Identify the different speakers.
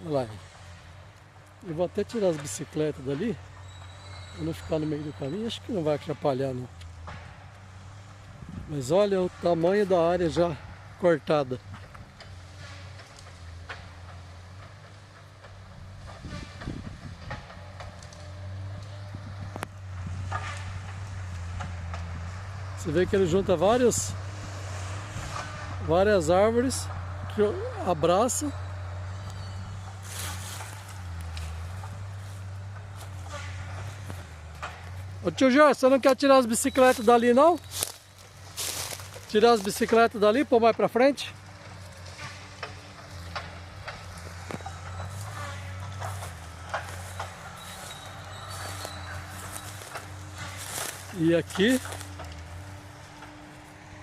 Speaker 1: Olha lá. Eu vou até tirar as bicicletas dali, para não ficar no meio do caminho. Acho que não vai atrapalhar, não. Mas olha o tamanho da área já cortada. Você vê que ele junta várias árvores que abraça. Ô tio Jorge, você não quer tirar as bicicletas dali não? Tirar as bicicletas dali, pôr mais pra frente? E aqui